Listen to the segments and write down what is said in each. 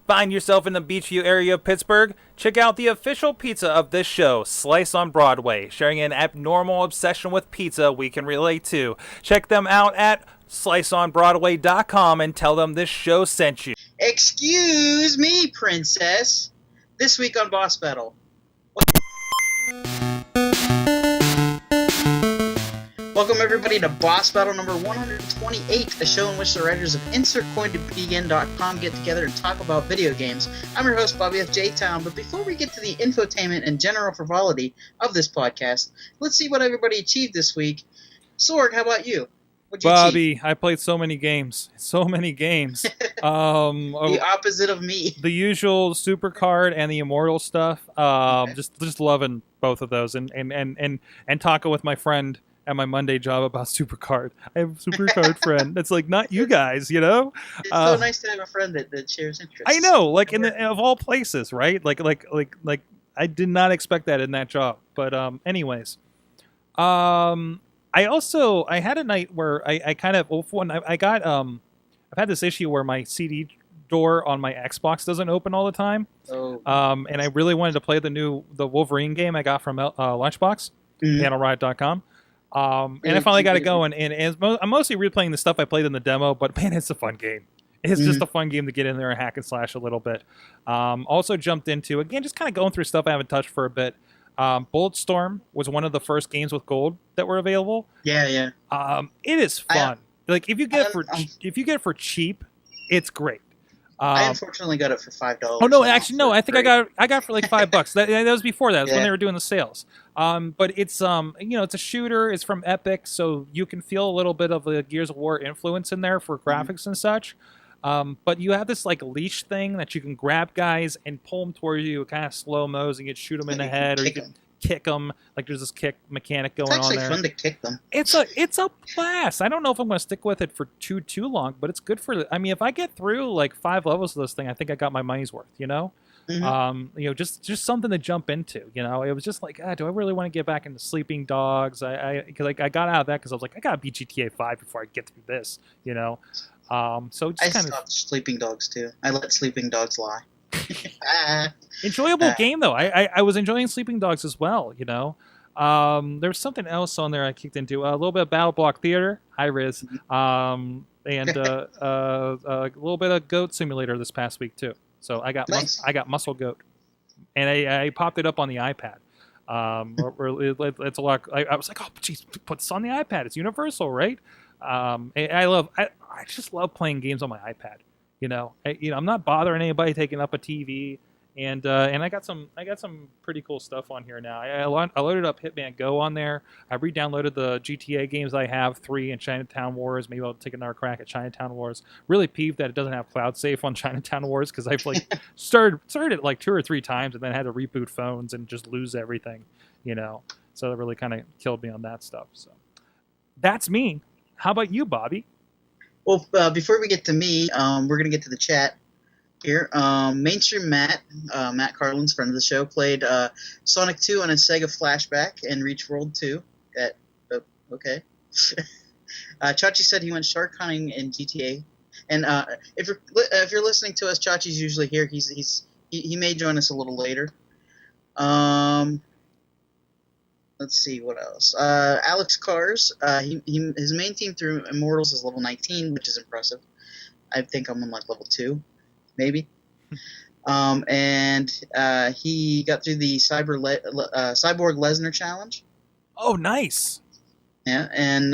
Find yourself in the Beachview area of Pittsburgh? Check out the official pizza of this show, Slice on Broadway, sharing an abnormal obsession with pizza we can relate to. Check them out at sliceonbroadway.com and tell them this show sent you. Excuse me, princess. This week on Boss Battle. Welcome everybody to Boss Battle number 128, a show in which the writers of InsertCoinToBegin.com get together and talk about video games. I'm your host, Bobby F. J. Town, but before we get to the infotainment and general frivolity of this podcast, let's see what everybody achieved this week. Sorg, how about you? What'd you Bobby, achieve? I played so many games. The opposite of me. The usual Supercard and the Immortal stuff. Just loving both of those, and talking with my friend at my Monday job about Supercard. I have a Supercard friend that's like not you guys, you know. It's so nice to have a friend that shares interests. I know, like of all places, right? Like I did not expect that in that job, but anyways, I had a night where I've had this issue where my CD door on my Xbox doesn't open all the time. Oh. And I really wanted to play the Wolverine game I got from Lunchbox, panelriot.com. And I finally got it going, and I'm mostly replaying the stuff I played in the demo, but man, it's a fun game. It's just a fun game to get in there and hack and slash a little bit. Also jumped into, again, just kind of going through stuff I haven't touched for a bit. Bulletstorm was one of the first games with gold that were available. Yeah. It is fun. If you get it for cheap, it's great. I unfortunately got it for $5. Oh no, actually no. I think I got it for like $5. That was before that. It was when they were doing the sales. But it's it's a shooter. It's from Epic, so you can feel a little bit of the Gears of War influence in there for graphics and such. But you have this like leash thing that you can grab guys and pull them towards you, kind of slow mos, and you can shoot them in the head, or you can kick them. Like there's this kick mechanic going on there. It's actually fun to kick them. It's a blast. I don't know if I'm going to stick with it for too long, but it's good for. I mean, if I get through like 5 levels of this thing, I think I got my money's worth. You know. Just something to jump into. You know, it was just like, do I really want to get back into Sleeping Dogs? I got out of that because I was like, I gotta beat GTA 5 before I get through this. You know. So just I stopped Sleeping Dogs too. I let Sleeping Dogs lie. Enjoyable game though. I was enjoying Sleeping Dogs as well. You know, there was something else on there I kicked into, a little bit of Battle Block Theater, high res, and a little bit of Goat Simulator this past week too. So I got Muscle Goat, and I popped it up on the iPad. It's a lot. I was like, oh, geez, put this on the iPad. It's universal, right? I just love playing games on my iPad. You know, I'm not bothering anybody taking up a TV, and I got some pretty cool stuff on here now. I loaded up Hitman Go on there. I re-downloaded the GTA games I have, 3 and Chinatown Wars. Maybe I'll take another crack at Chinatown Wars. Really peeved that it doesn't have cloud safe on Chinatown Wars because I've like started it like 2 or 3 times and then had to reboot phones and just lose everything. You know, so it really kind of killed me on that stuff. So that's me. How about you, Bobby? Well, before we get to me, we're going to get to the chat here. Mainstream Matt Carlin's friend of the show, played Sonic 2 on a Sega Flashback and Reach World 2. Okay. Chachi said he went shark hunting in GTA. And if you're listening to us, Chachi's usually here. He may join us a little later. Let's see what else. Alex Cars. His main team through Immortals is level 19, which is impressive. I think I'm on like level 2, maybe. And he got through the Cyborg Lesnar challenge. Oh, nice. Yeah, and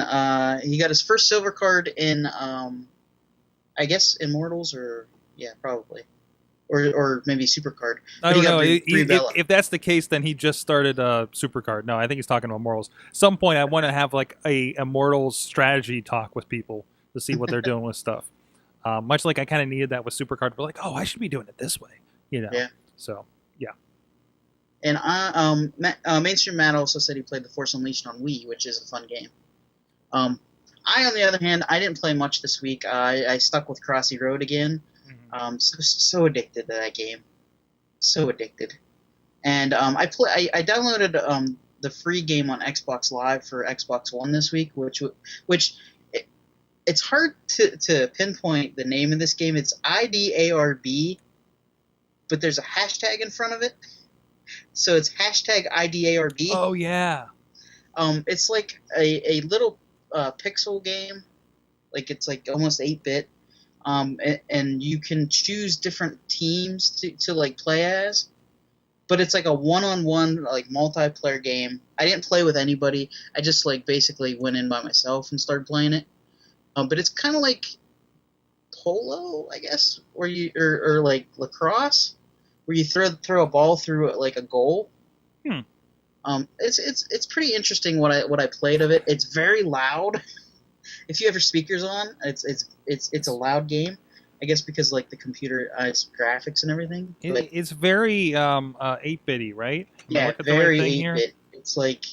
he got his first silver card in, I guess Immortals, or yeah, probably. Or maybe Supercard. I don't know. If that's the case, then he just started Supercard. No, I think he's talking about Immortals. Some point, I want to have like a Immortals strategy talk with people to see what they're doing with stuff. Much like I kind of needed that with Supercard. We're like, oh, I should be doing it this way. You know. Yeah. So yeah. And Mainstream Matt also said he played The Force Unleashed on Wii, which is a fun game. I, on the other hand, I didn't play much this week. I stuck with Crossy Road again. So addicted to that game, so addicted, and I downloaded the free game on Xbox Live for Xbox One this week, it's hard to pinpoint the name of this game. It's IDARB but there's a hashtag in front of it. So it's hashtag IDARB. Oh, yeah. It's like a little pixel game. Like it's like almost 8-bit. And you can choose different teams to like play as. But it's like a one-on-one like multiplayer game. I didn't play with anybody. I just like basically went in by myself and started playing it. But it's kind of like polo, I guess, or like lacrosse, where you throw a ball through like a goal. It's pretty interesting what I played of it. It's very loud. If you have your speakers on, it's a loud game. I guess because like the computerized graphics and everything. It's very 8-bitty, right? Yeah, very 8-bit. It's like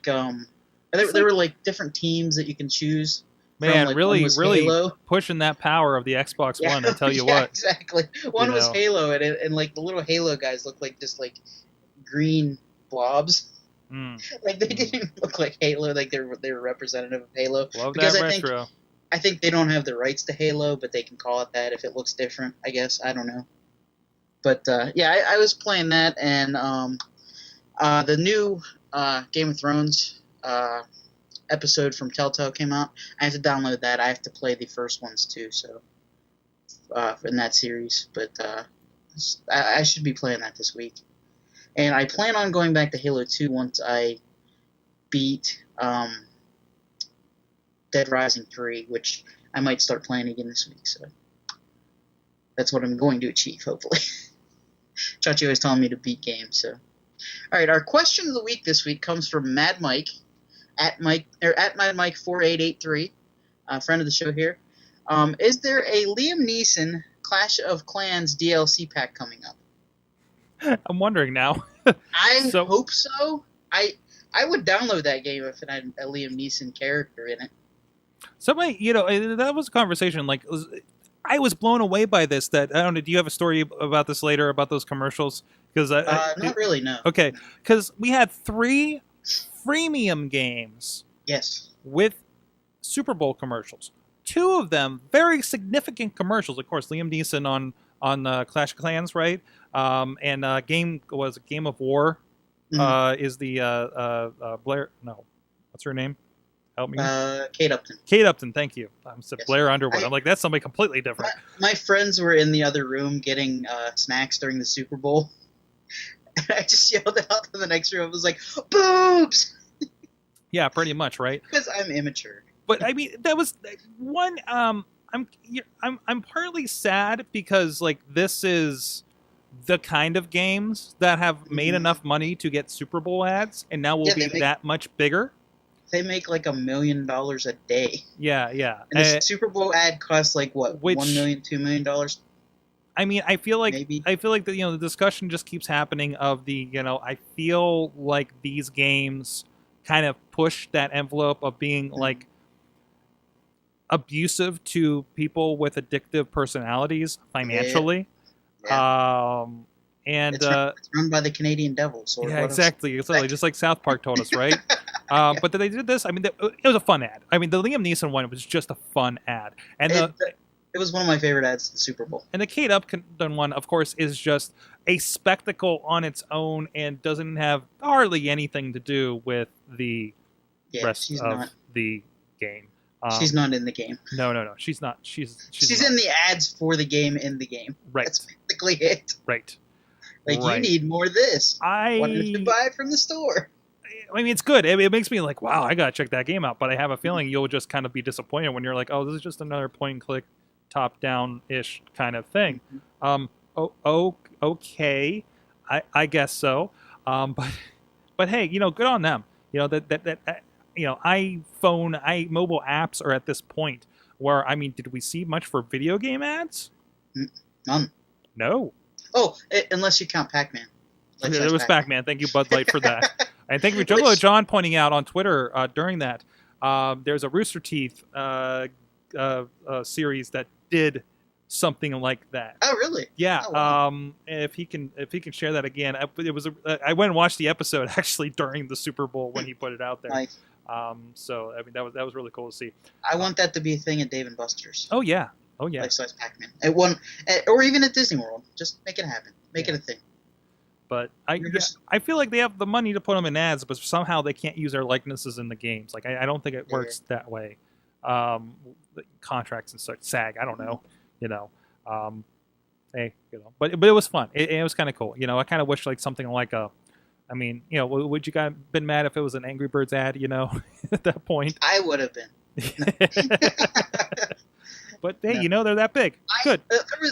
there were like different teams that you can choose. Man, like, really Halo. Pushing that power of the Xbox One. I tell you yeah, what, exactly. One was Halo, and like the little Halo guys looked like just like green blobs. Like they didn't look like Halo. Like they were representative of Halo. Love because that retro. I think they don't have the rights to Halo, but they can call it that if it looks different. I guess I don't know. But yeah, I was playing that, and the new Game of Thrones episode from Telltale came out. I have to download that. I have to play the first ones too, so in that series. But I should be playing that this week. And I plan on going back to Halo 2 once I beat Dead Rising 3, which I might start playing again this week. So that's what I'm going to achieve, hopefully. Chachi always telling me to beat games. So, all right, our question of the week this week comes from Mad Mike at Mad Mike 4883, friend of the show here. Is there a Liam Neeson Clash of Clans DLC pack coming up? I'm wondering now. I hope so. I would download that game if it had a Liam Neeson character in it. Somebody, that was a conversation. Like, I was blown away by this. That I don't know. Do you have a story about this later about those commercials? Because not really, no. Okay, because we had 3 freemium games. Yes. With Super Bowl commercials. 2 of them very significant commercials. Of course, Liam Neeson on Clash of Clans, right? And Game of War. Is the Blair? No, what's her name? Help me. Kate Upton. Kate Upton, thank you. I said yes. Blair Underwood. I'm like, that's somebody completely different. My friends were in the other room getting snacks during the Super Bowl. I just yelled out to the next room. I was like, boobs! Yeah, pretty much, right? Because I'm immature. But I mean, that was one. I'm partly sad because like this is the kind of games that have made enough money to get Super Bowl ads, and now will be that much bigger. They make like $1 million a day. Yeah. And the Super Bowl ad costs like what, $1 million, $2 million? I mean, I feel like maybe. the discussion just keeps happening of I feel like these games kind of push that envelope of being like abusive to people with addictive personalities financially. Yeah. And it's run by the Canadian Devils. Or yeah, exactly. Just like South Park told us, right? Yeah. But they did this. I mean, it was a fun ad. I mean, the Liam Neeson one was just a fun ad, and it was one of my favorite ads to the Super Bowl. And the Kate Upton one, of course, is just a spectacle on its own and doesn't have hardly anything to do with the rest of the game. She's not in the game. No. She's not. She's in the ads for the game in the game. Right. That's basically it. Right. Like, you need more of this. Why don't you buy it from the store? I mean, it's good. It makes me like, wow, I gotta check that game out. But I have a feeling you'll just kind of be disappointed when you're like, oh, this is just another point and click, top down ish kind of thing. Okay, I guess so. But hey, good on them. That mobile apps are at this point where, I mean, did we see much for video game ads? None. No. Oh, unless you count Pac-Man. It was Pac-Man. Thank you, Bud Light, for that. And thank you for Juggalo John pointing out on Twitter during that. There's a Rooster Teeth series that did something like that. Oh, really? Yeah. Oh, wow. If he can share that again, I went and watched the episode actually during the Super Bowl when he put it out there. Nice. So I mean that was really cool to see. I want that to be a thing at Dave & Buster's. Oh yeah. Oh yeah. Life-size Pac-Man at one, or even at Disney World. Just make it happen. Make it a thing. But I feel like they have the money to put them in ads, but somehow they can't use their likenesses in the games. Like I don't think it works that way. Contracts and such, SAG. I don't know. You know. Hey, you know. But it was fun. It was kind of cool. You know. I kind of wish like something like a. I mean, you know, would you guys been mad if it was an Angry Birds ad? You know, at that point. I would have been. But hey, you know they're that big. Good.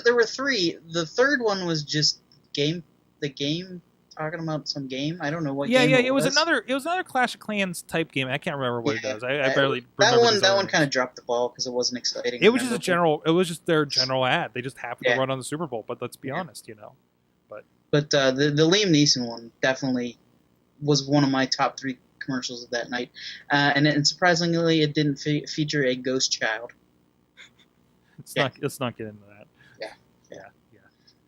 There were 3. The third one was just the game talking about some game. I don't know what. Yeah, game yeah. It was another Clash of Clans type game. I can't remember what it does. I barely remember that one kind of dropped the ball because it wasn't exciting. It was just It was just their general ad. They just happened to run on the Super Bowl. But let's be honest, you know. But the Liam Neeson one definitely was one of my top 3 commercials of that night, and surprisingly, it didn't feature a ghost child. Let's not get into that. Yeah.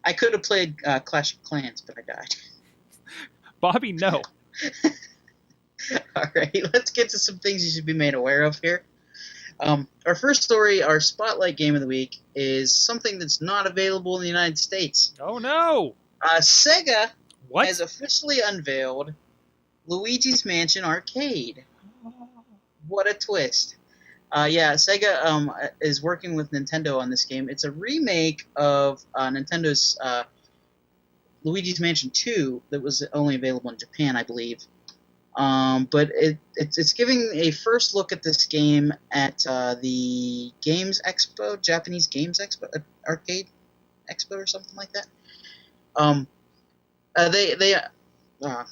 I could have played Clash of Clans, but I died. Bobby, no. All right, let's get to some things you should be made aware of here. Our first story, our spotlight game of the week, is something that's not available in the United States. Oh no! Sega has officially unveiled Luigi's Mansion Arcade. What a twist. Sega is working with Nintendo on this game. It's a remake of Nintendo's Luigi's Mansion 2 that was only available in Japan, I believe. But it's giving a first look at this game at the Games Expo, Japanese Games Expo, Arcade Expo or something like that.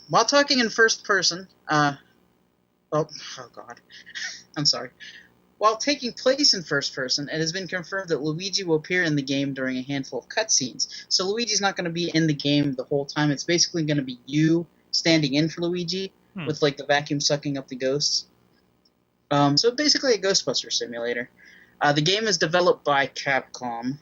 While talking in first person, oh god, I'm sorry. While taking place in first person, it has been confirmed that Luigi will appear in the game during a handful of cutscenes. So Luigi's not going to be in the game the whole time. It's basically going to be you standing in for Luigi with like the vacuum sucking up the ghosts. So basically a Ghostbuster simulator. The game is developed by Capcom.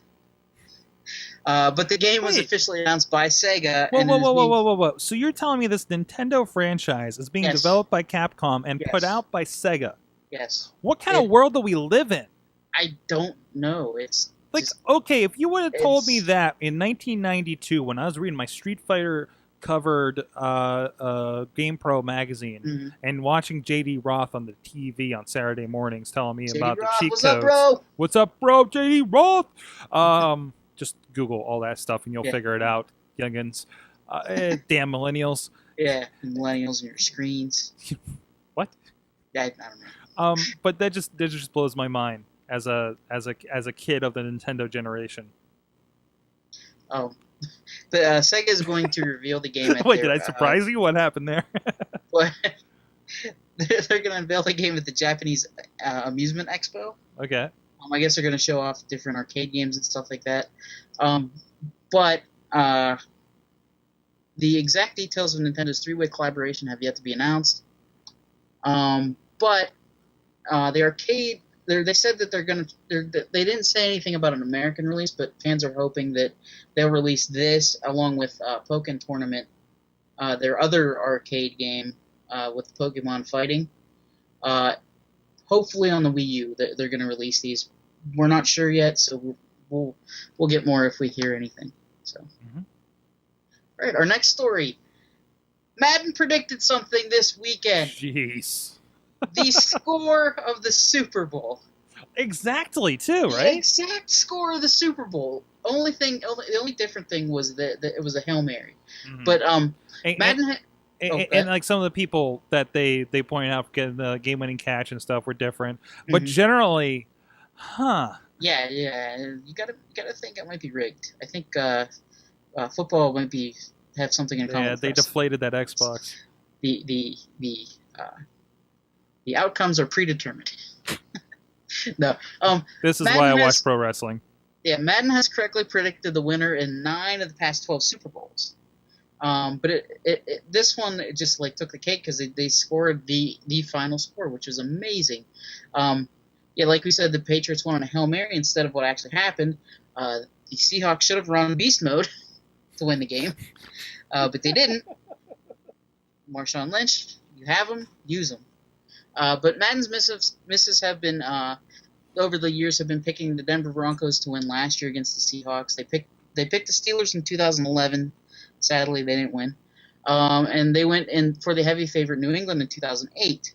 But the game was officially announced by Sega. Whoa. So you're telling me this Nintendo franchise is being developed by Capcom and put out by Sega? Yes. What kind of world do we live in? I don't know. It's like, okay, if you would have told me that in 1992 when I was reading my Street Fighter covered GamePro magazine and watching JD Roth on the TV on Saturday mornings telling me about the cheat codes. What's up, bro? What's up, bro? JD Roth. Just Google all that stuff and you'll figure it out, youngins. Damn millennials. Yeah, millennials and your screens. What? Yeah, I don't know. But that just blows my mind as a kid of the Nintendo generation. Oh, but Sega is going to reveal the game. Wait, did I surprise you? What happened there? They're going to unveil the game at the Japanese Amusement Expo. Okay. I guess they're going to show off different arcade games and stuff like that. But the exact details of Nintendo's 3-way collaboration have yet to be announced. But the arcade, they said that they didn't say anything about an American release, but fans are hoping that they'll release this along with Pokken Tournament, their other arcade game with Pokemon fighting. Hopefully on the Wii U, they're going to release these. We're not sure yet, so we'll get more if we hear anything. So, All right, our next story. Madden predicted something this weekend. Jeez. The score of the Super Bowl. Exactly, too, right? The exact score of the Super Bowl. The only different thing was that it was a Hail Mary. But Madden. And like some of the people that they pointed out getting the game-winning catch and stuff were different, but generally, Yeah, you gotta think it might be rigged. I think football might have something in common. Yeah, they deflated that Xbox. The outcomes are predetermined. No. This is Madden why I watch pro wrestling. Yeah, Madden has correctly predicted the winner in 9 of the past 12 Super Bowls. But this one just like took the cake because they scored the final score, which was amazing. Like we said, the Patriots won on a Hail Mary instead of what actually happened. The Seahawks should have run beast mode to win the game, but they didn't. Marshawn Lynch, you have them, use them. But Madden's misses have been over the years have been picking the Denver Broncos to win last year against the Seahawks. They picked the Steelers in 2011. Sadly, they didn't win. And they went in for the heavy favorite New England in 2008.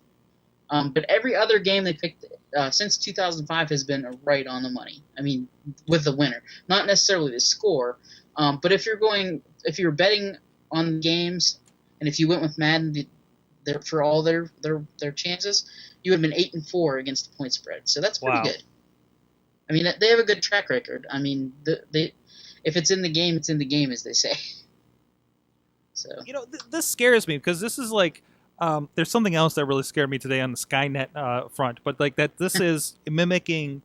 But every other game they picked since 2005 has been right on the money. I mean, with the winner, not necessarily the score. But if you're betting on games, and if you went with Madden for all their chances, you would have been 8-4 against the point spread. So that's pretty good. I mean, they have a good track record. I mean, if it's in the game, it's in the game, as they say. So this scares me because this is like there's something else that really scared me today on the Skynet front, but like that this is mimicking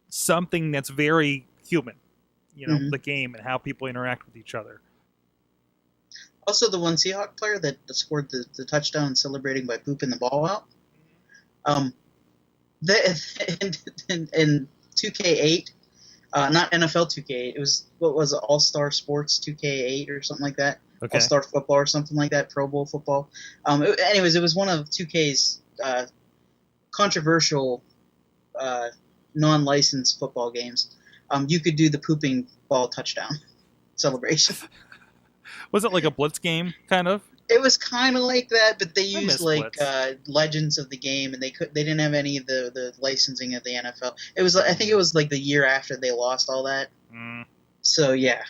something that's very human, the game and how people interact with each other. Also, the one Seahawk player that scored the touchdown celebrating by pooping the ball out. In 2K8, not NFL 2K8, it was All-Star Sports 2K8 or something like that. Okay. All-Star Football or something like that, Pro Bowl football. It was one of 2K's controversial non-licensed football games. You could do the pooping ball touchdown celebration. Was it like a blitz game, kind of? It was kind of like that, but they used legends of the game, and they didn't have any of the licensing of the NFL. I think it was like the year after they lost all that. So yeah,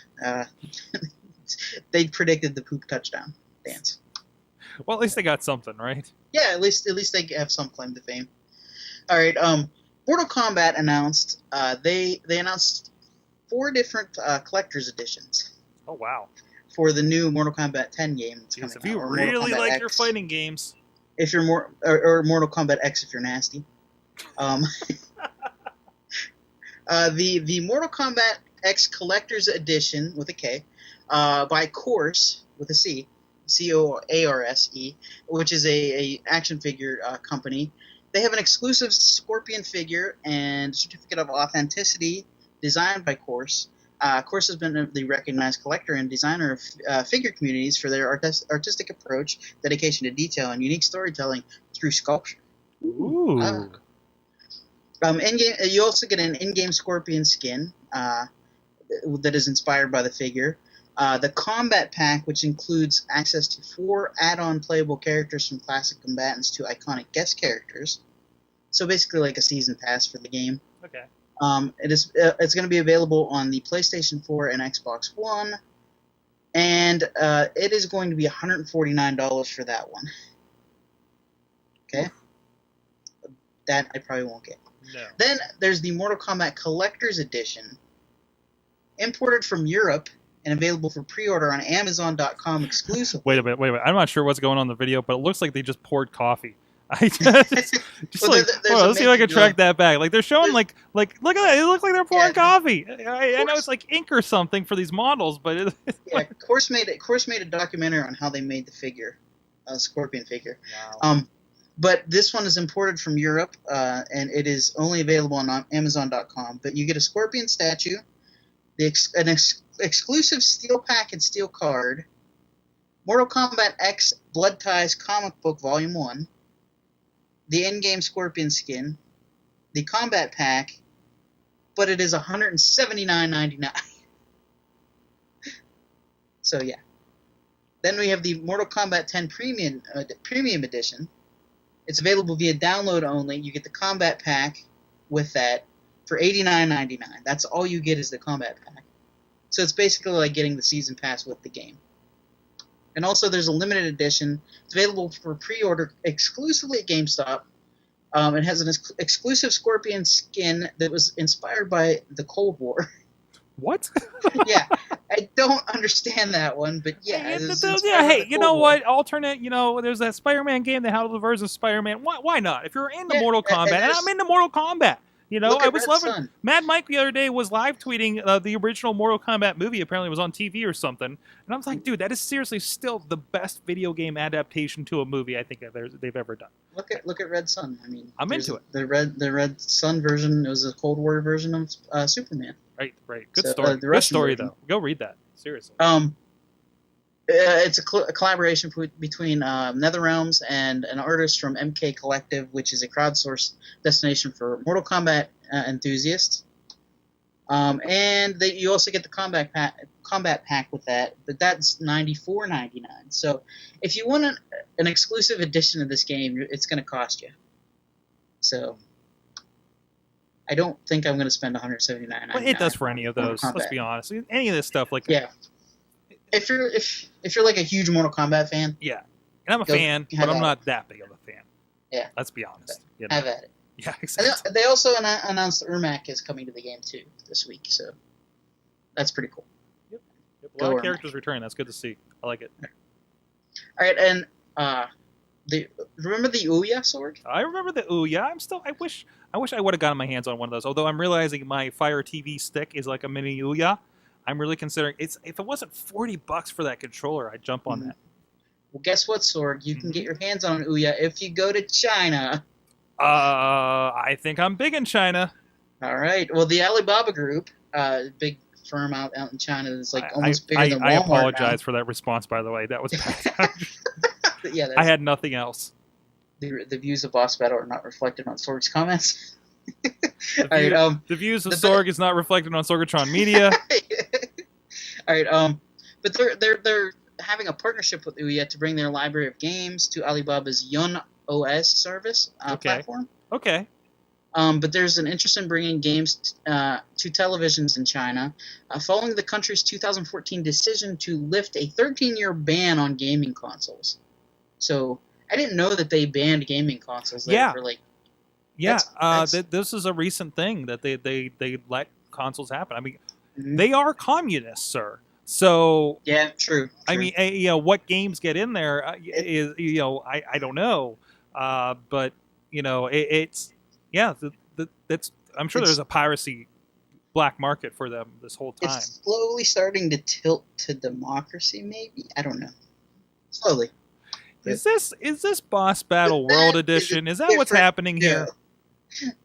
they predicted the poop touchdown dance. Well, at least they got something, right? Yeah, at least they have some claim to fame. All right, Mortal Kombat announced they announced 4 different collector's editions. Oh wow. For the new Mortal Kombat 10 game that's coming out. If you really like X, your fighting games. If you're or Mortal Kombat X if you're nasty. The Mortal Kombat X Collector's Edition with a K by Course with a C, Coarse, which is a action figure company. They have an exclusive Scorpion figure and certificate of authenticity designed by Course. Course has been the recognized collector and designer of figure communities for their artistic approach, dedication to detail, and unique storytelling through sculpture. Ooh. In-game, you also get an in-game Scorpion skin that is inspired by the figure. The Combat Pack, which includes access to 4 add-on playable characters from classic combatants to iconic guest characters. So basically like a season pass for the game. Okay. It's going to be available on the PlayStation 4 and Xbox One, and it is going to be $149 for that one. Okay? That I probably won't get. No. Then there's the Mortal Kombat Collector's Edition, imported from Europe and available for pre-order on Amazon.com exclusively. Wait a minute. I'm not sure what's going on in the video, but it looks like they just poured coffee. Let's see if I can track that back. Like they're showing like look at that. It looks like they're pouring coffee. I know it's like ink or something for these models, but Course made a documentary on how they made the figure, Scorpion figure. Wow. But this one is imported from Europe, and it is only available on Amazon.com. But you get a Scorpion statue, an exclusive steel pack and steel card, Mortal Kombat X Blood Ties Comic Book Volume 1, the in-game Scorpion skin, the Combat Pack, but it is $179.99. So yeah. Then we have the Mortal Kombat 10 Premium Edition. It's available via download only. You get the Combat Pack with that for $89.99. That's all you get is the Combat Pack. So it's basically like getting the Season Pass with the game. And also there's a limited edition. It's available for pre-order exclusively at GameStop. It has an exclusive Scorpion skin that was inspired by the Cold War. What? Yeah, I don't understand that one, but yeah. Hey, you know what? Alternate, there's that Spider-Man game, the How the version of Spider-Man. Why not? If you're into Mortal Kombat, and I'm into Mortal Kombat. I was loving. Mad Mike the other day was live tweeting the original Mortal Kombat movie. Apparently, it was on TV or something. And I was like, dude, that is seriously still the best video game adaptation to a movie I think they've ever done. Look at Red Sun. I mean, I'm into it. The Red Sun version was a Cold War version of Superman. Right. Good story. Good story though. Go read that. Seriously. It's a collaboration between NetherRealms and an artist from MK Collective, which is a crowdsourced destination for Mortal Kombat enthusiasts. And you also get the combat pack with that, but that's $94.99. So if you want an exclusive edition of this game, it's going to cost you. So I don't think I'm going to spend $179.99. Well, it does for any of those. Let's be honest. Any of this stuff, like yeah. If you're like a huge Mortal Kombat fan, yeah, and I'm a fan, but I'm not that big of a fan. Yeah, let's be honest. You know? Have at it. Yeah, exactly. They also announced Ermac is coming to the game too this week, so that's pretty cool. Yep. A lot of characters returning. That's good to see. I like it. All right, and remember the Ouya Sorg? I remember the Ouya. I wish I would have gotten my hands on one of those. Although I'm realizing my Fire TV stick is like a mini Ouya. I'm really considering if it wasn't $40 for that controller, I'd jump on that. Well, guess what, Sorg? You can get your hands on an Ouya if you go to China. I think I'm big in China. All right. Well, the Alibaba Group, big firm out in China, is like almost bigger than Walmart. I apologize for that response, by the way. That was bad. Yeah, I had nothing else. The views of Boss Battle are not reflected on Sorg's comments. The views of Sorg is not reflected on Sorgatron Media. All right. But they're having a partnership with Ouya to bring their library of games to Alibaba's Yun OS service platform. Okay. But there's an interest in bringing games to televisions in China, following the country's 2014 decision to lift a 13-year ban on gaming consoles. So I didn't know that they banned gaming consoles. This is a recent thing that they let consoles happen. I mean, they are communists, sir. So yeah, true. I mean, what games get in there is I don't know, but it's I'm sure there's a piracy black market for them this whole time. It's slowly starting to tilt to democracy, maybe. I don't know. Slowly. Is this Boss Battle World Edition? Is that what's happening here?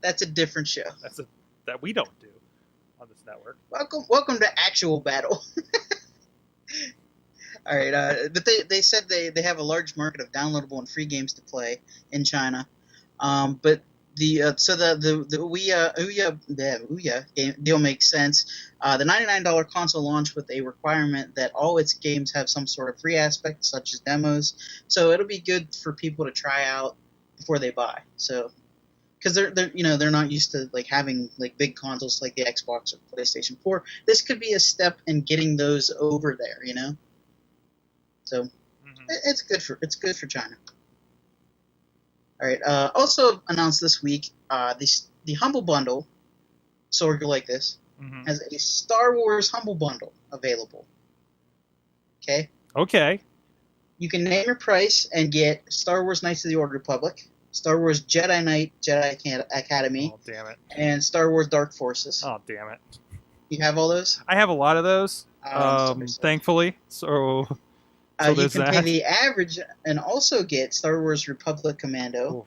That's a different show. That we don't do on this network. Welcome to Actual Battle. All right, but they said they have a large market of downloadable and free games to play in China, but the Ouya game deal makes sense. The $99 console launched with a requirement that all its games have some sort of free aspect, such as demos. So it'll be good for people to try out before they buy. So because they're not used to like having like big consoles like the Xbox or PlayStation 4. This could be a step in getting those over there, So it's good for China. All right. Also announced this week, the Humble Bundle. Sorg, you'll like this. Has a Star Wars Humble Bundle available. Okay. Okay. You can name your price and get Star Wars Knights of the Old Republic, Star Wars Jedi Knight Jedi Academy, oh, damn it, and Star Wars Dark Forces. Oh, damn it. You have all those? I have a lot of those, thankfully. So you can pay the average and also get Star Wars Republic Commando,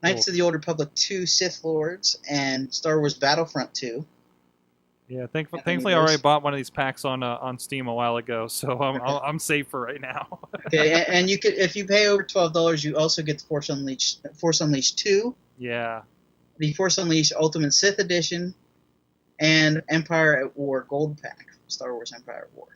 Knights of the Old Republic 2 Sith Lords, and Star Wars Battlefront 2. Yeah, thankfully I already bought one of these packs on Steam a while ago, so I'm safe for right now. Okay, and you could, if you pay over $12, you also get the Force Unleashed 2. Yeah. The Force Unleashed Ultimate Sith Edition, and Empire at War Gold Pack, Star Wars Empire at War.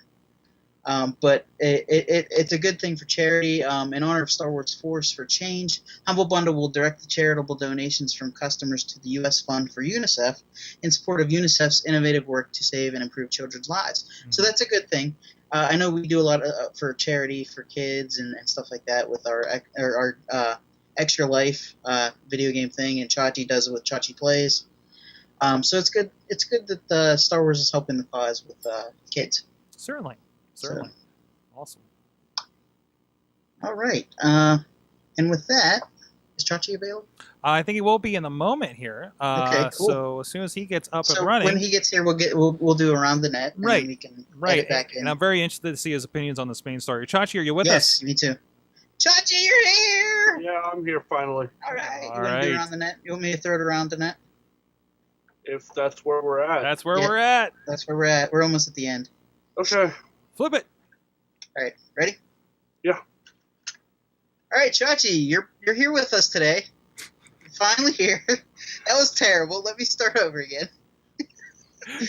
But it's a good thing for charity. In honor of Star Wars Force for Change, Humble Bundle will direct the charitable donations from customers to the U.S. Fund for UNICEF in support of UNICEF's innovative work to save and improve children's lives. So that's a good thing. I know we do a lot for charity for kids and stuff like that with our Extra Life video game thing, and Chachi does it with Chachi Plays. So it's good. It's good that Star Wars is helping the cause with kids. Certainly. So. Awesome. All right. And with that, is Chachi available? I think he will be in a moment here. Okay, cool. So as soon as he gets up and running, when he gets here, we'll do Around the Net. And right. Then we can right. Back in. And I'm very interested to see his opinions on this main story. Chachi, are you with us? Yes, me too. Chachi, you're here. Yeah, I'm here finally. All right. You want to do Around the Net? You want me to throw it around the net? If that's where we're at. That's where we're at. That's where we're at. We're almost at the end. Okay. Flip it. All right, ready? Yeah. All right, Chachi, you're here with us today. You're finally here. That was terrible. Let me start over again.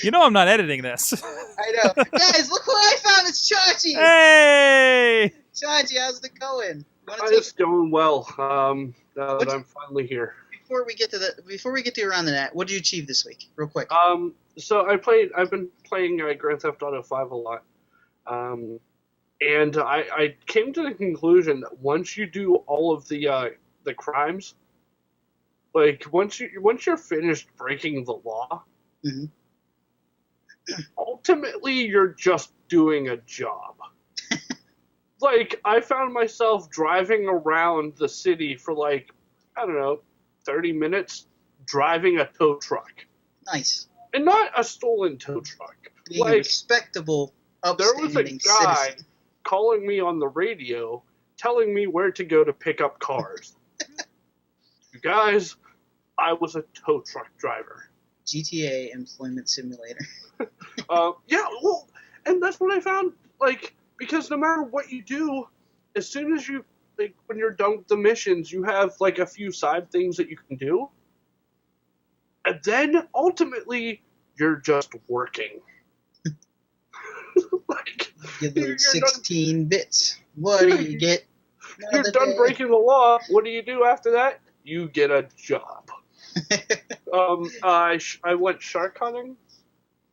You know I'm not editing this. I know. Guys, look who I found. It's Chachi. Hey! Chachi, how's it going? It's going well. Now that I'm finally here. Before we get to around the net, what did you achieve this week, real quick? So I've been playing Grand Theft Auto 5 a lot. And I came to the conclusion that once you do all of the crimes, like once you're finished breaking the law, mm-hmm. ultimately you're just doing a job. Like, I found myself driving around the city for like, I don't know, 30 minutes driving a tow truck. Nice. And not a stolen tow truck. Being a respectable, upstanding there was a guy citizen. calling me on the radio, telling me where to go to pick up cars. You guys, I was a tow truck driver. GTA Employment Simulator. Yeah, well, and that's what I found, like, because no matter what you do, as soon as you, like, when you're done with the missions, you have, like, a few side things that you can do. And then, ultimately, you're just working. Like, You lose 16 bits. What do you get? You're done breaking the law. What do you do after that? You get a job. I went shark hunting.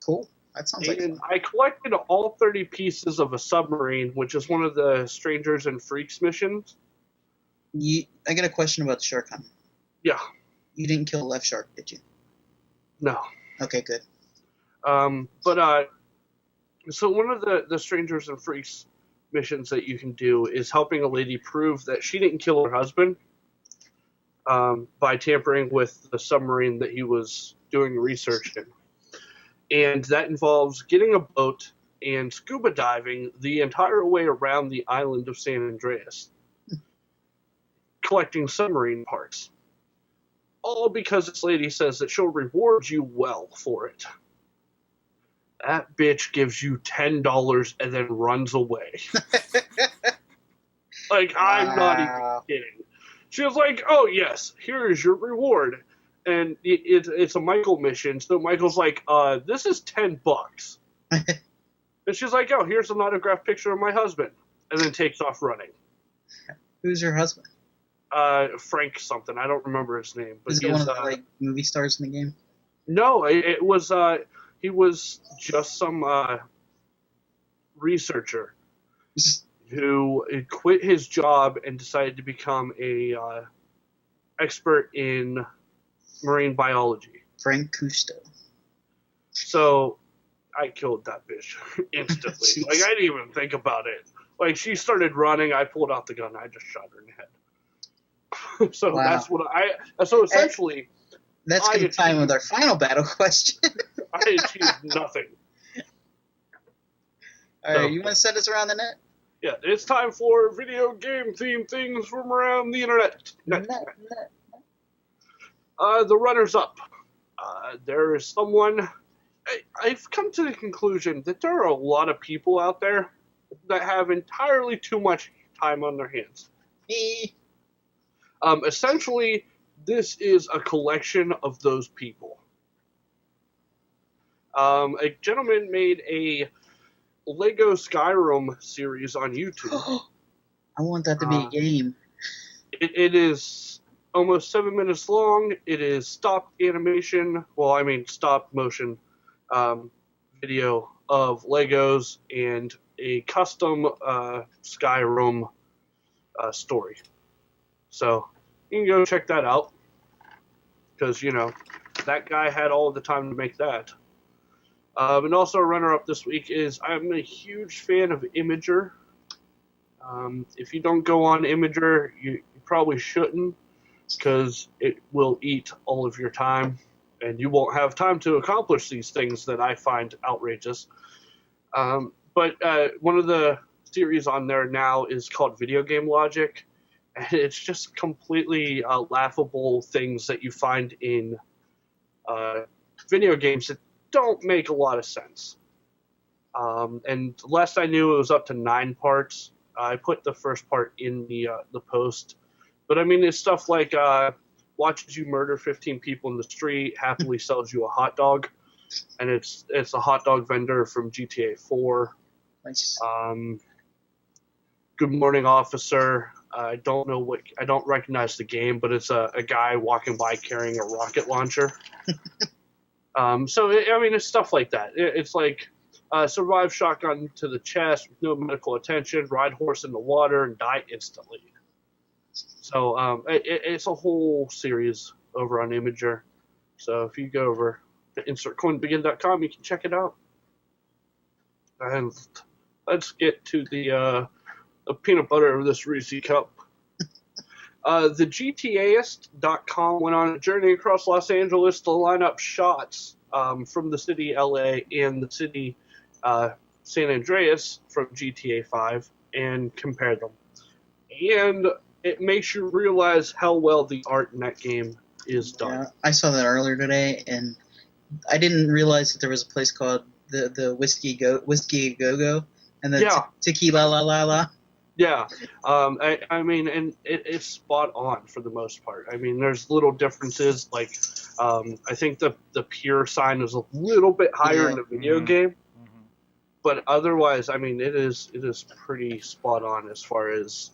Cool. That sounds like fun. I collected all 30 pieces of a submarine, which is one of the Strangers and Freaks missions. I got a question about the shark hunting. Yeah. You didn't kill a left shark, did you? No. Okay, good. So one of the Strangers and Freaks missions that you can do is helping a lady prove that she didn't kill her husband by tampering with the submarine that he was doing research in. And that involves getting a boat and scuba diving the entire way around the island of San Andreas, collecting submarine parts. All because this lady says that she'll reward you well for it. That bitch gives you $10 and then runs away. Like, I'm not even kidding. She was like, oh, yes, here is your reward. And it's a Michael mission, so Michael's like, this is $10. And she's like, oh, here's an autographed picture of my husband. And then takes off running. Who's your husband? Frank something. I don't remember his name. But is it one of the like movie stars in the game? No, it was he was just some researcher who quit his job and decided to become a expert in marine biology. Frank Cousteau. So I killed that bitch instantly. Like, I didn't even think about it. Like, she started running, I pulled out the gun, I just shot her in the head. So wow. That's what so essentially... That's going to time with our final battle question. I achieved nothing. All right, you want to set us around the net? Yeah, it's time for video game themed things from around the internet. The runners-up. There is someone... I've come to the conclusion that there are a lot of people out there that have entirely too much time on their hands. Me. Essentially, this is a collection of those people. A gentleman made a Lego Skyrim series on YouTube. I want that to be a game. It is almost 7 minutes long. It is stop animation. Well, I mean stop motion video of Legos and a custom Skyrim story. So you can go check that out because, you know, that guy had all the time to make that. And also a runner-up this week is I'm a huge fan of Imager. If you don't go on Imager, you probably shouldn't because it will eat all of your time and you won't have time to accomplish these things that I find outrageous. But one of the series on there now is called Video Game Logic, and it's just completely laughable things that you find in video games that don't make a lot of sense. And last I knew, it was up to 9 parts. I put the first part in the post, but I mean, it's stuff like watches you murder 15 people in the street, happily sells you a hot dog, and it's a hot dog vendor from GTA 4. Nice. Good morning, officer. I don't recognize the game, but it's a guy walking by carrying a rocket launcher. It's stuff like that. It's like survive shotgun to the chest with no medical attention, ride horse in the water, and die instantly. So it's a whole series over on Imager. So if you go over to insertcoinbegin.com, you can check it out. And let's get to the peanut butter of this Reese cup. The GTAist.com went on a journey across Los Angeles to line up shots from the city LA and the city San Andreas from GTA 5 and compare them. And it makes you realize how well the art in that game is done. Yeah, I saw that earlier today, and I didn't realize that there was a place called the Whiskey Go-Go and the Tequila La La La. Yeah, I mean, and it's spot on for the most part. I mean, there's little differences, like I think the pure sign is a little bit higher in the video game, but otherwise, I mean, it is pretty spot on as far as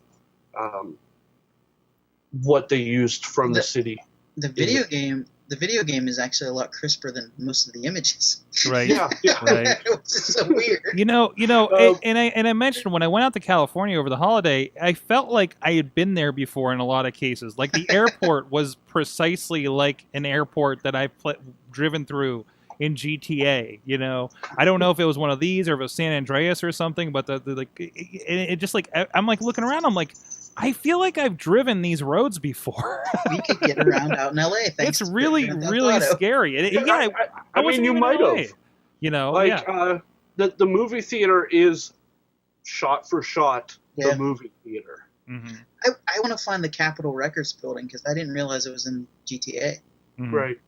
what they used from the city. The video game is actually a lot crisper than most of the images. Right. Yeah. Right. Which is so weird. And I mentioned when I went out to California over the holiday, I felt like I had been there before in a lot of cases. Like the airport was precisely like an airport that I've driven through in GTA. I don't know if it was one of these or if it was San Andreas or something, but it just like I'm like looking around, I'm like, I feel like I've driven these roads before. We could get around out in LA. It's really, really scary. I mean, you might have. The movie theater is shot for shot the movie theater. Mm-hmm. I want to find the Capitol Records building because I didn't realize it was in GTA. Mm-hmm. Right.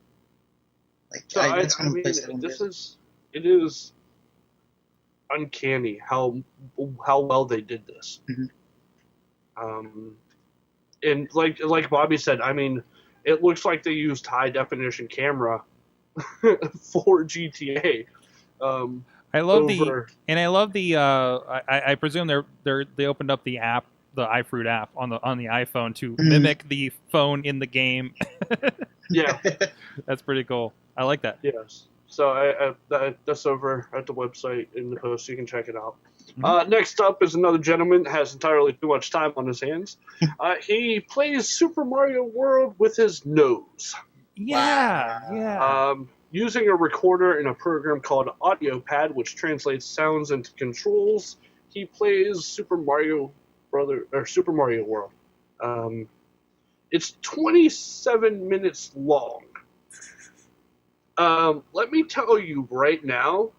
Like, so it is uncanny how well they did this. Mm-hmm. And like Bobby said, I mean, it looks like they used high definition camera for GTA. I love I presume they opened up the app, the iFruit app on the iPhone to mimic the phone in the game. Yeah, that's pretty cool. I like that. Yes. So that's over at the website in the post. You can check it out. Next up is another gentleman that has entirely too much time on his hands. He plays Super Mario World with his nose. Yeah. Using a recorder in a program called AudioPad, which translates sounds into controls, he plays Super Mario World. It's 27 minutes long. Let me tell you right now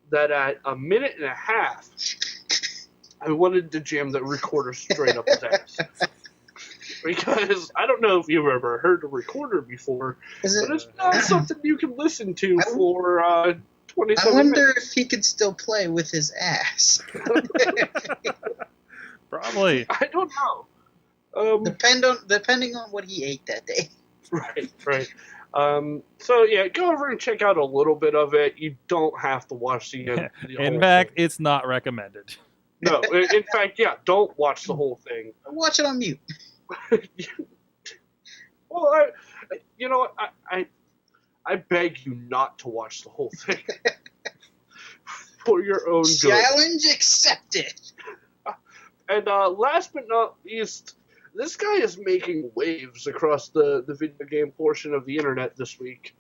that at a minute and a half, I wanted to jam the recorder straight up his ass. Because I don't know if you've ever heard a recorder before, but it's not something you can listen to for 27 minutes. I wonder if he could still play with his ass. Probably. I don't know. Depending on what he ate that day. Right. So yeah, go over and check out a little bit of it. You don't have to watch the in fact, thing. It's not recommended. No, in fact, yeah, don't watch the whole thing. Watch it on mute. Well, I beg you not to watch the whole thing for your own good. Challenge accepted. And last but not least, this guy is making waves across the video game portion of the internet this week.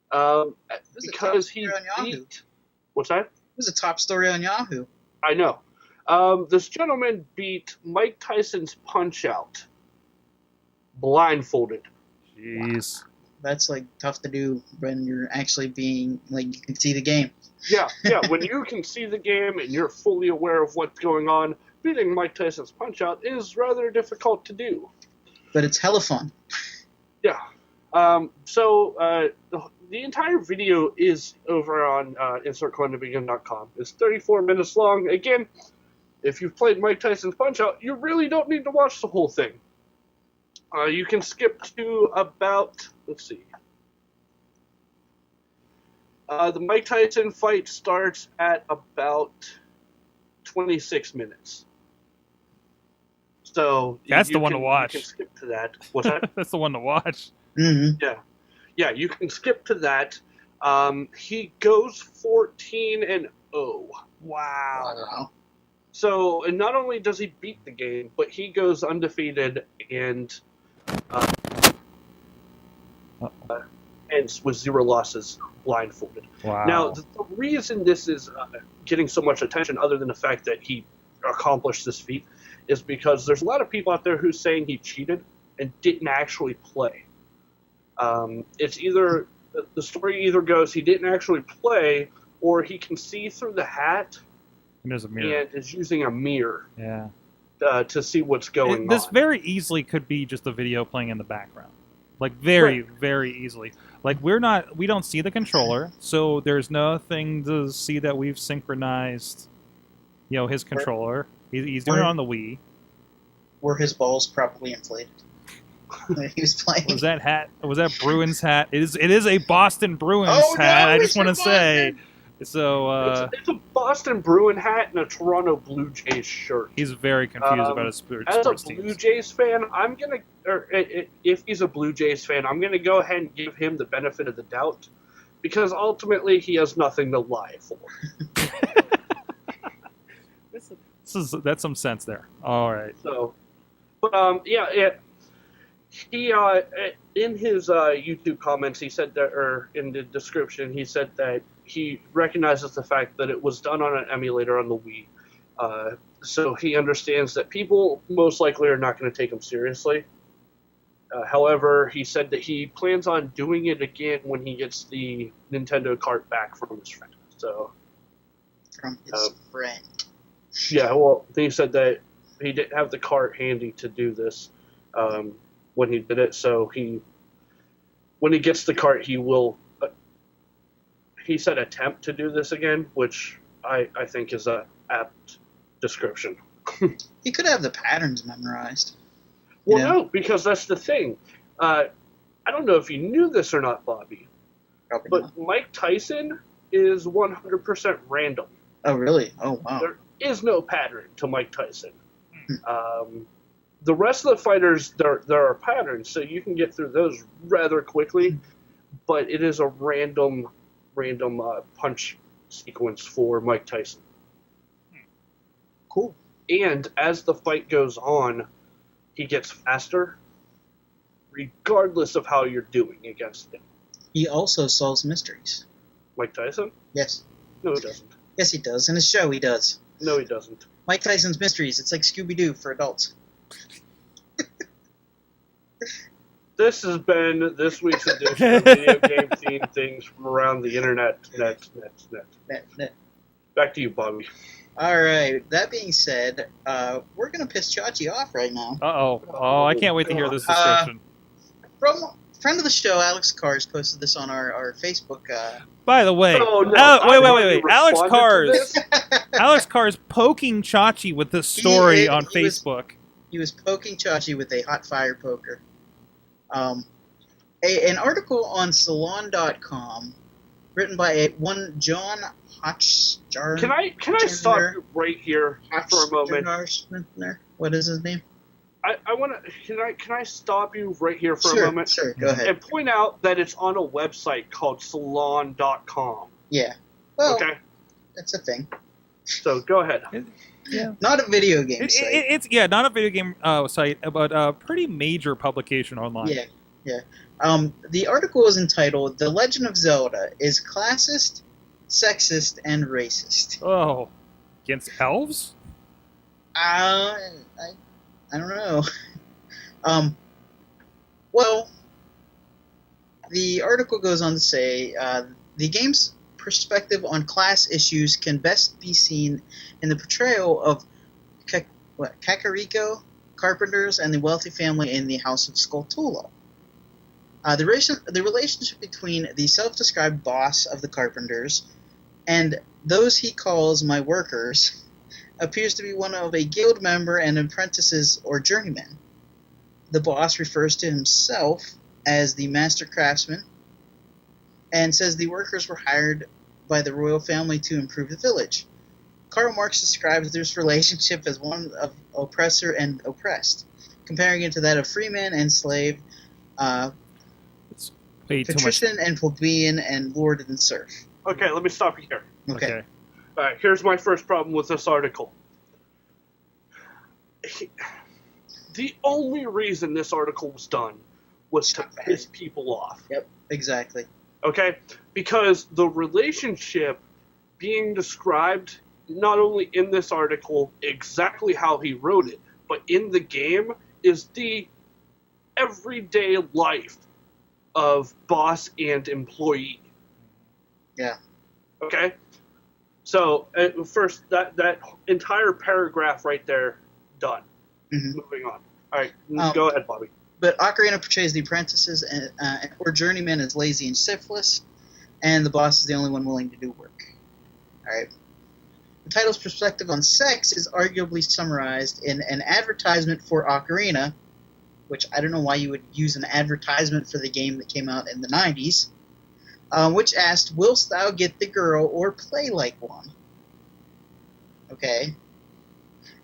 Because he beat... What's that? It was a top story on Yahoo. I know. This gentleman beat Mike Tyson's Punchout. Blindfolded. Jeez. Wow. That's like tough to do when you're actually being like you can see the game. Yeah. When you can see the game and you're fully aware of what's going on, beating Mike Tyson's Punch-Out is rather difficult to do. But it's hella fun. Yeah. So the entire video is over on insertcointobeacon.com. It's 34 minutes long. Again, if you've played Mike Tyson's Punch-Out, you really don't need to watch the whole thing. You can skip to about, let's see. The Mike Tyson fight starts at about 26 minutes. So that's the one to watch. You can skip to that. What's that? That's the one to watch. Mm-hmm. Yeah, you can skip to that. He goes 14-0. Wow. So, and not only does he beat the game, but he goes undefeated and ends with 0 losses, blindfolded. Wow. Now, the reason this is getting so much attention, other than the fact that he accomplished this feat, is because there's a lot of people out there who's saying he cheated and didn't actually play. It's either the story either goes he didn't actually play, or he can see through the hat and there's a mirror and is using a mirror. Yeah. To see what's going on. This very easily could be just a video playing in the background, like very, very easily. Like we don't see the controller, so there's nothing to see that we've synchronized. His controller. He's doing it on the Wii. Were his balls properly inflated when he was playing? Was that Bruins hat? It is a Boston Bruins hat. I just want to say. So it's a Boston Bruin hat and a Toronto Blue Jays shirt. He's very confused about his sports As a teams. Blue Jays fan, if he's a Blue Jays fan, I'm gonna go ahead and give him the benefit of the doubt, because ultimately he has nothing to lie for. That's some sense there. All right. So, but he in his YouTube comments, he said that, or in the description, he said that he recognizes the fact that it was done on an emulator on the Wii. So he understands that people most likely are not going to take him seriously. However, he said that he plans on doing it again when he gets the Nintendo cart back from his friend. So, from his friend. Yeah, well, he said that he didn't have the cart handy to do this when he did it. So when he gets the cart, he will. He said attempt to do this again, which I think is a apt description. He could have the patterns memorized. Well, no, because that's the thing. I don't know if you knew this or not, Bobby, Probably but not. Mike Tyson is 100% random. Oh, really? Oh, wow. There is no pattern to Mike Tyson. The rest of the fighters, there are patterns, so you can get through those rather quickly, but it is a random punch sequence for Mike Tyson. Cool. And as the fight goes on, he gets faster, regardless of how you're doing against him. He also solves mysteries. Mike Tyson? Yes. No, he doesn't. Yes, he does. In his show, he does. No, he doesn't. Mike Tyson's Mysteries. It's like Scooby-Doo for adults. This has been this week's edition of Video Game Themed Things from around the internet. Net. Back to you, Bobby. All right. That being said, we're going to piss Chachi off right now. Uh-oh. Oh, I can't wait to hear this description. From friend of the show, Alex Cars, posted this on our Facebook. By the way, Oh, no, wait. Alex responded to Cars. this? Alex Cars poking Chachi with this story He on was- Facebook. He was poking Chachi with a hot fire poker. An article on Salon.com, written by one John Hotchjar. Can I stop you right here for a moment? What is his name? I want to. Can I stop you right here for Sure, a moment? Sure, go ahead. And point out that it's on a website called Salon.com. Yeah. Well, Okay. that's a thing. So go ahead. Yeah. Not a video game site. It's not a video game site, but a pretty major publication online. Yeah. The article is entitled "The Legend of Zelda is classist, sexist, and racist." Oh, against elves? I don't know. Well, the article goes on to say the game's perspective on class issues can best be seen in the portrayal of Kakariko carpenters and the wealthy family in the House of Skulltula. The relationship between the self-described boss of the Carpenters and those he calls my workers appears to be one of a guild member and apprentices or journeyman. The boss refers to himself as the master craftsman and says the workers were hired by the royal family to improve the village. Karl Marx describes this relationship as one of oppressor and oppressed, comparing it to that of freeman and slave, It's way too much. patrician and plebeian, and lord and serf. Okay, let me stop you here. Okay. All right, here's my first problem with this article. The only reason this article was done was to piss people off. Yep, exactly. Okay? Because the relationship being described, not only in this article, exactly how he wrote it, but in the game, is the everyday life of boss and employee. Yeah. Okay? So, first, that entire paragraph right there, done. Mm-hmm. Moving on. All right, go ahead, Bobby. But Ocarina portrays the apprentices or journeymen as lazy and shiftless, and the boss is the only one willing to do work. Alright. The title's perspective on sex is arguably summarized in an advertisement for Ocarina, which I don't know why you would use an advertisement for the game that came out in the 90s, which asked, "Willst thou get the girl or play like one?" Okay.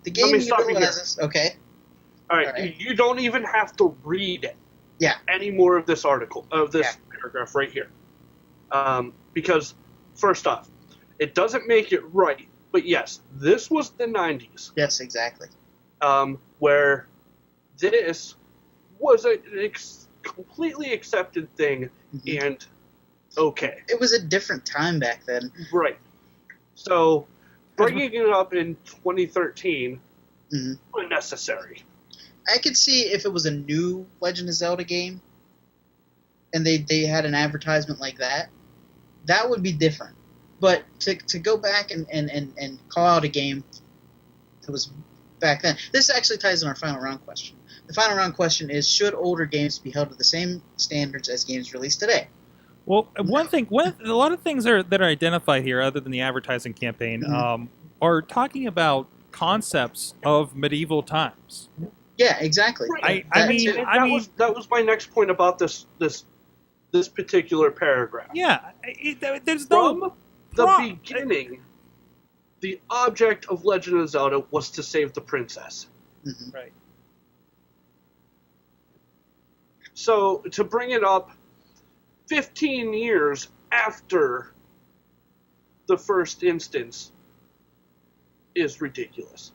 The game utilizes... Okay. All right, you don't even have to read any more of this article, of this paragraph right here. Because, first off, it doesn't make it right, but yes, this was the 90s. Yes, exactly. Where this was a completely accepted thing, and okay. It was a different time back then. Right. So, bringing it up in 2013, unnecessary. I could see if it was a new Legend of Zelda game, and they had an advertisement like that, that would be different. But to go back and call out a game that was back then, this actually ties in our final round question. The final round question is, should older games be held to the same standards as games released today? Well, a lot of things that are identified here, other than the advertising campaign, are talking about concepts of medieval times. Yeah, exactly. Right. That was my next point about this particular paragraph. Yeah, there's from the beginning, the object of Legend of Zelda was to save the princess. Right. So to bring it up 15 years after the first instance is ridiculous.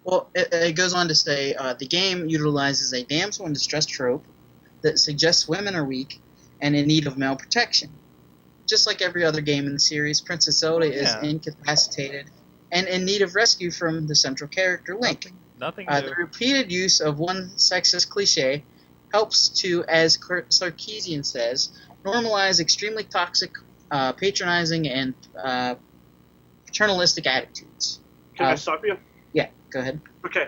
Well, it goes on to say, the game utilizes a damsel in distress trope that suggests women are weak and in need of male protection. Just like every other game in the series, Princess Zelda is incapacitated and in need of rescue from the central character, Link. Nothing the repeated use of one sexist cliche helps to, as Sarkeesian says, normalize extremely toxic, patronizing, and paternalistic attitudes. Can I stop you? Yeah, go ahead. Okay.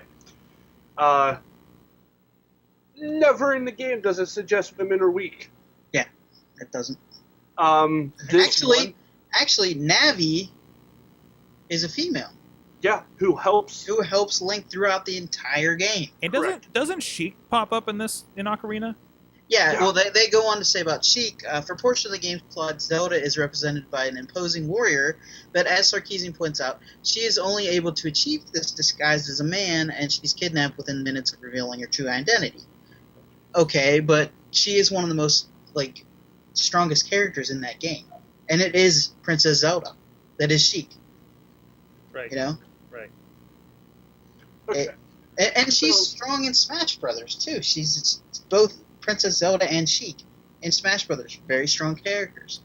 Never in the game does it suggest women are weak. Yeah, it doesn't. Actually, Navi is a female. Yeah, who helps Link throughout the entire game. And doesn't Sheik pop up in Ocarina? Yeah, well, they go on to say about Sheik, for a portion of the game's plot, Zelda is represented by an imposing warrior, but as Sarkeesian points out, she is only able to achieve this disguised as a man, and she's kidnapped within minutes of revealing her true identity. Okay, but she is one of the most, strongest characters in that game. And it is Princess Zelda. That is Sheik. Right. You know? Right. Okay. And she's strong in Smash Brothers, too. She's both Princess Zelda and Sheik in Smash Brothers. Very strong characters.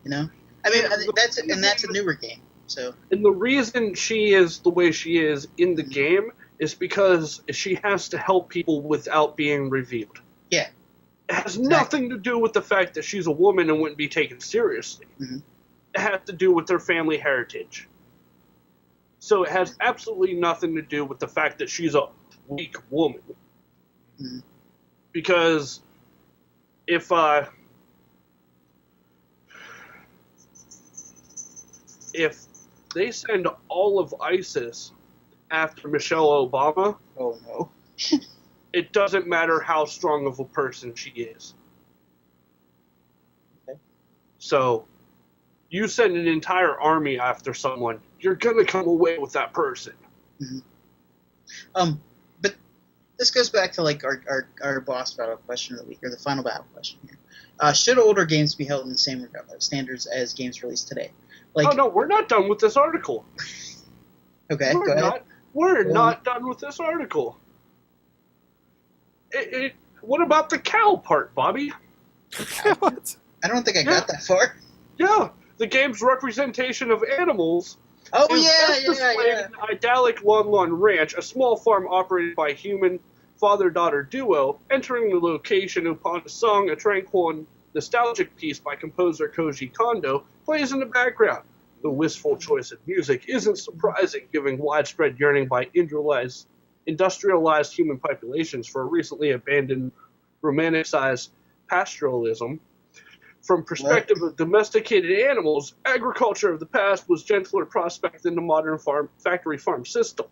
You know? I mean, that's a newer game. So. And the reason she is the way she is in the game is because she has to help people without being revealed. Yeah. It has nothing to do with the fact that she's a woman and wouldn't be taken seriously. Mm-hmm. It has to do with her family heritage. So it has absolutely nothing to do with the fact that she's a weak woman. Mm-hmm. Because if they send all of ISIS after Michelle Obama, Oh no. it doesn't matter how strong of a person she is. Okay. So, you send an entire army after someone, you're gonna come away with that person. Mm-hmm. But this goes back to like our boss battle question of the week, or the final battle question here. Should older games be held in the same standards as games released today? Like, Oh no, we're not done with this article. okay, go ahead. We're not done with this article. What about the cow part, Bobby? What? I don't think I got that far. Yeah, the game's representation of animals Oh is yeah, best displayed yeah. in idyllic Lon Lon Ranch, a small farm operated by a human father-daughter duo. Entering the location upon a song, a tranquil and nostalgic piece by composer Koji Kondo, plays in the background. The wistful choice of music isn't surprising, given widespread yearning by industrialized human populations for a recently abandoned romanticized pastoralism. From perspective of domesticated animals, agriculture of the past was gentler prospect than the modern factory farm system.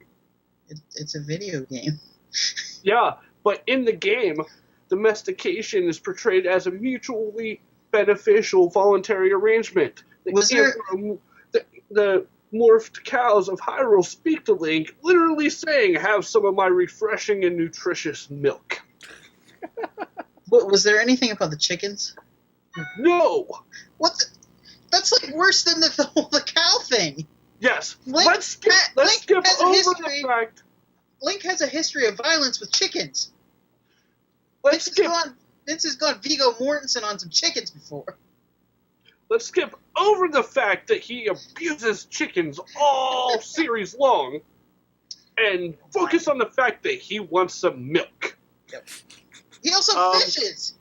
It's a video game. Yeah, but in the game, domestication is portrayed as a mutually beneficial voluntary arrangement. The morphed cows of Hyrule speak to Link, literally saying, "Have some of my refreshing and nutritious milk." Was there anything about the chickens? No! What? That's like worse than the cow thing. Yes. Link Let's skip has a over history. the fact. Link has a history of violence with chickens. Let's Vince has gone Viggo Mortensen on some chickens before. Let's skip over the fact that he abuses chickens all series long, and focus on the fact that he wants some milk. Yep. He also fishes.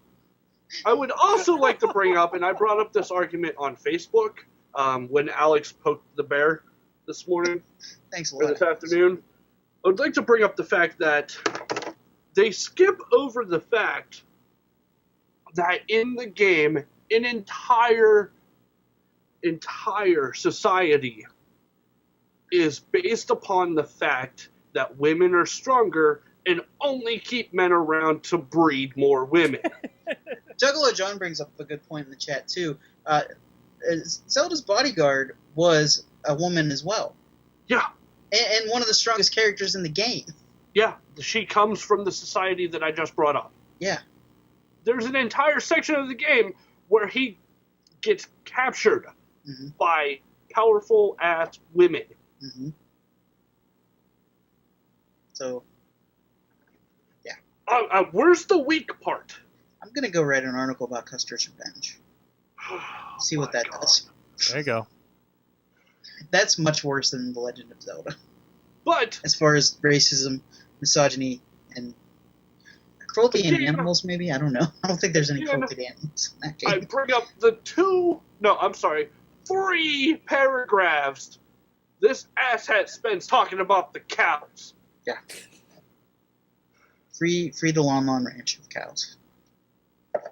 I would also like to bring up, and I brought up this argument on Facebook when Alex poked the bear this morning. Thanks a or lot. this afternoon. I would like to bring up the fact that they skip over the fact that in the game, an entire society is based upon the fact that women are stronger and only keep men around to breed more women. Juggalo John brings up a good point in the chat too. Zelda's bodyguard was a woman as well. Yeah. And one of the strongest characters in the game. Yeah, she comes from the society that I just brought up. Yeah. There's an entire section of the game where he gets captured by powerful-ass women. Mm-hmm. So, yeah. Where's the weak part? I'm going to go write an article about Custer's Revenge. See what that does. There you go. That's much worse than The Legend of Zelda. But as far as racism, misogyny, and cruelty in animals, maybe? I don't know. I don't think there's any cruelty to animals in that game. I bring up the 3 paragraphs this asshat spends talking about the cows. Yeah. Free the Lon Lon Ranch of cows.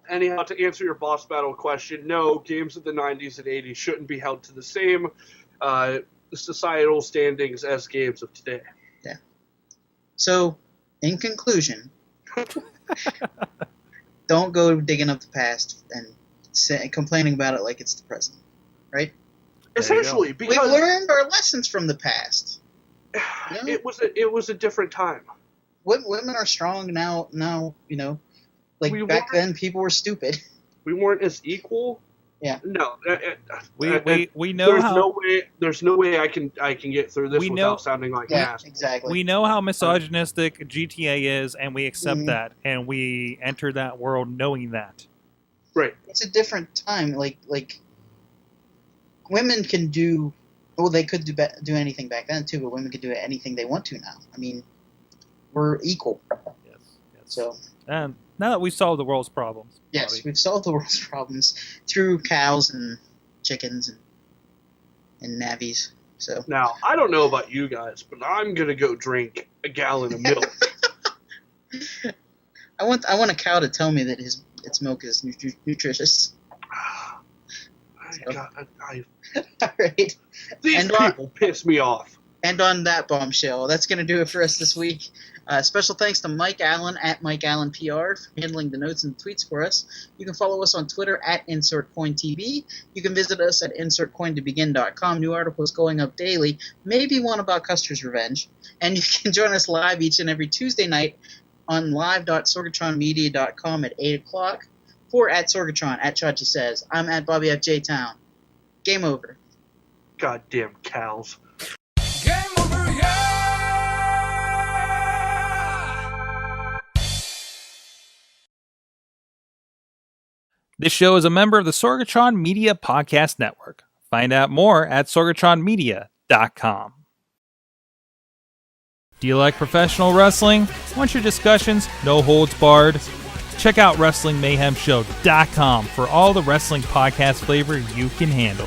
Anyhow, to answer your boss battle question, no, games of the 90s and 80s shouldn't be held to the same societal standings as games of today. Yeah. So, in conclusion, don't go digging up the past and complaining about it like it's the present, right? Essentially, because we've learned our lessons from the past. You know? It was a different time. Women are strong now. You know, like back then, people were stupid. We weren't as equal. Yeah. No. We know there's no way I can get through this without sounding like an ass. Exactly. We know how misogynistic GTA is, and we accept that, and we enter that world knowing that. Right. It's a different time. Like women can do. Well, they could do anything back then too, but women can do anything they want to now. I mean, we're equal. Yes. So. And now that we've solved the world's problems. Yes, Bobby. we've solved the world's problems through cows and chickens and navies. So now, I don't know about you guys, but I'm gonna go drink a gallon of milk. I want a cow to tell me that it's its milk is nutritious. All right. These people piss me off. And on that bombshell, that's going to do it for us this week. Special thanks to Mike Allen at Mike Allen PR for handling the notes and tweets for us. You can follow us on Twitter at InsertCoinTV. You can visit us at InsertCoinToBegin.com. New articles going up daily, maybe one about Custer's Revenge. And you can join us live each and every Tuesday night on live.sorgatronmedia.com at 8 o'clock. For at Sorgatron, at Chachi Says. I'm at Bobby F. J. Town. Game over. Goddamn cows. Game over, yeah! This show is a member of the Sorgatron Media Podcast Network. Find out more at sorgatronmedia.com. Do you like professional wrestling? Want your discussions no holds barred? Check out WrestlingMayhemShow.com for all the wrestling podcast flavor you can handle.